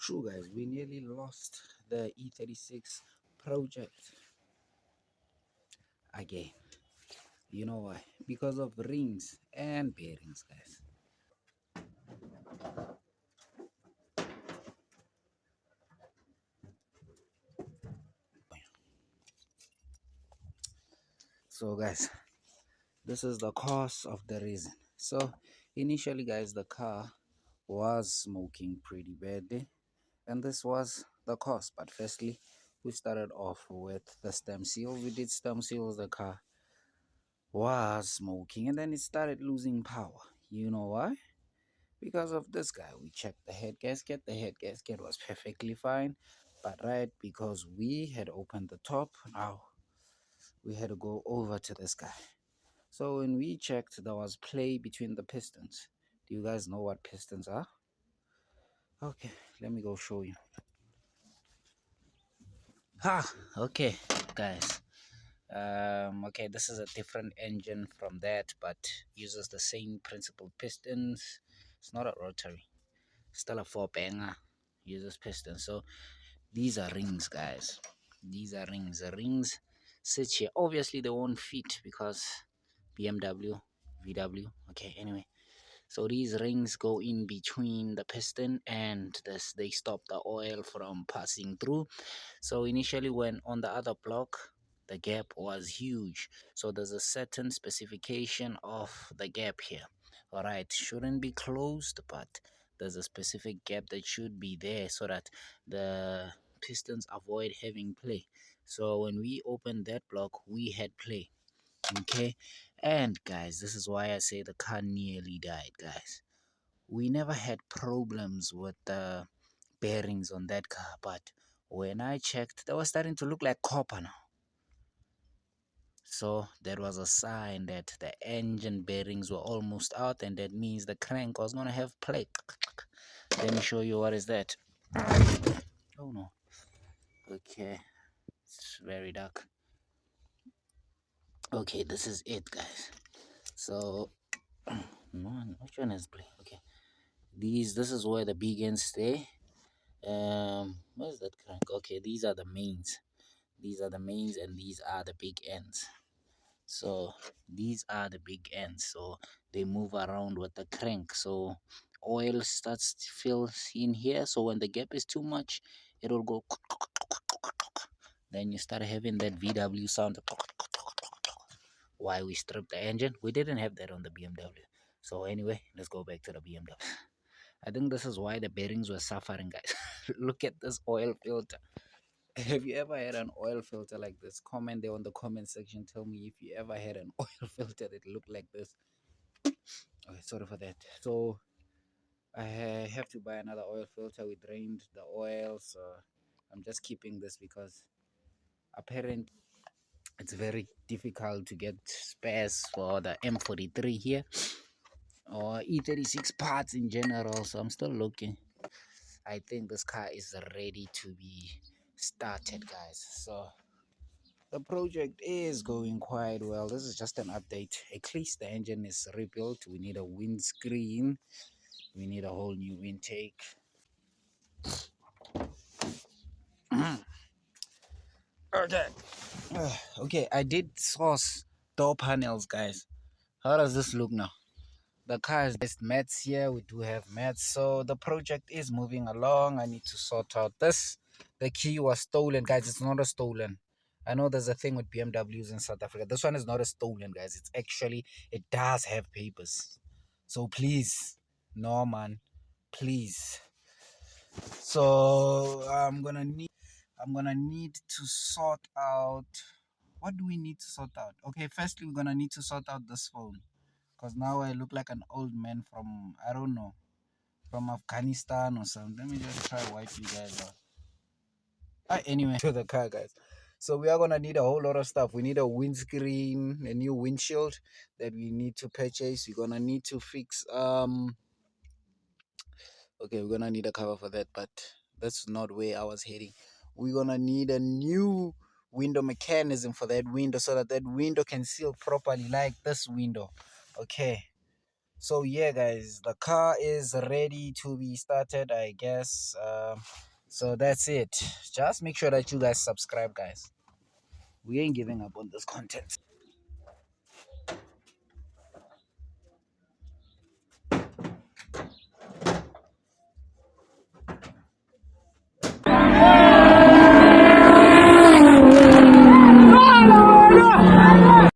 True, guys, we nearly lost the E36 project again. You know why? Because of rings and bearings, guys. So, guys, this is the cause of the reason. So, initially, guys, the car was smoking pretty badly, and this was the cause. But firstly, we started off with the stem seals. We did stem seals. The car was smoking, and then it started losing power. You know why? Because of this guy. We checked the head gasket. The head gasket was perfectly fine, but right because we had opened the top, now we had to go over to this guy. So when we checked, there was play between the pistons. Do you guys know what pistons are? Okay, let me go show you. Okay, guys. Okay, this is a different engine from that, but uses the same principal pistons. It's not a rotary, still a four banger, uses pistons. So these are rings, guys. These are rings. The rings sit here. Obviously, they won't fit because BMW, VW. Okay, anyway. So these rings go in between the piston and this. They stop the oil from passing through. So initially, when on the other block, the gap was huge. So there's a certain specification of the gap here. All right, shouldn't be closed, but there's a specific gap that should be there so that the pistons avoid having play. So when we opened that block, we had play. Okay, and guys, this is why I say the car nearly died, guys. We never had problems with the bearings on that car, but when I checked, they were starting to look like copper now. So that was a sign that the engine bearings were almost out, and that means the crank was gonna have play. Let me show you what is that. Oh no. Okay, it's very dark. Okay, this is it, guys. So man, which one is play? Okay, this is where the big ends stay. Where's that crank? Okay, these are the mains. These are the mains, and these are the big ends. So these are the big ends, so they move around with the crank. So oil starts to fill in here, so when the gap is too much, it will go. Then you start having that VW sound. Why we stripped the engine? We didn't have that on the BMW. So anyway, let's go back to the BMW. I think this is why the bearings were suffering, guys. Look at this oil filter. Have you ever had an oil filter like this? Comment there on the comment section. Tell me if you ever had an oil filter that looked like this. Okay, sorry for that. So I have to buy another oil filter. We drained the oil, so I'm just keeping this because apparently it's very difficult to get spares for the M43 here or E36 parts in general. So I'm still looking. I think this car is ready to be started, guys. So the project is going quite well. This is just an update. At least the engine is rebuilt. We need a windscreen. We need a whole new intake. Okay. Okay, I did source door panels, guys. How does this look now? The car is just mats here. We do have mats. So the project is moving along. I need to sort out this. The key was stolen, guys. It's not a stolen. I know there's a thing with BMWs in South Africa. This one is not a stolen, guys. It's actually, it does have papers. So please, no man, please. So I'm gonna need to sort out. What do we need to sort out? Okay, firstly, we're gonna need to sort out this phone. Because now I look like an old man from, I don't know, from Afghanistan or something. Let me just try wipe you guys out. Anyway, to the car, guys. So we are going to need a whole lot of stuff. We need a windscreen, a new windshield that we need to purchase. We're going to need to fix, okay, we're going to need a cover for that, but that's not where I was heading. We're going to need a new window mechanism for that window so that that window can seal properly like this window. Okay. So yeah, guys, the car is ready to be started, I guess. So that's it. Just make sure that you guys subscribe, guys. We ain't giving up on this content.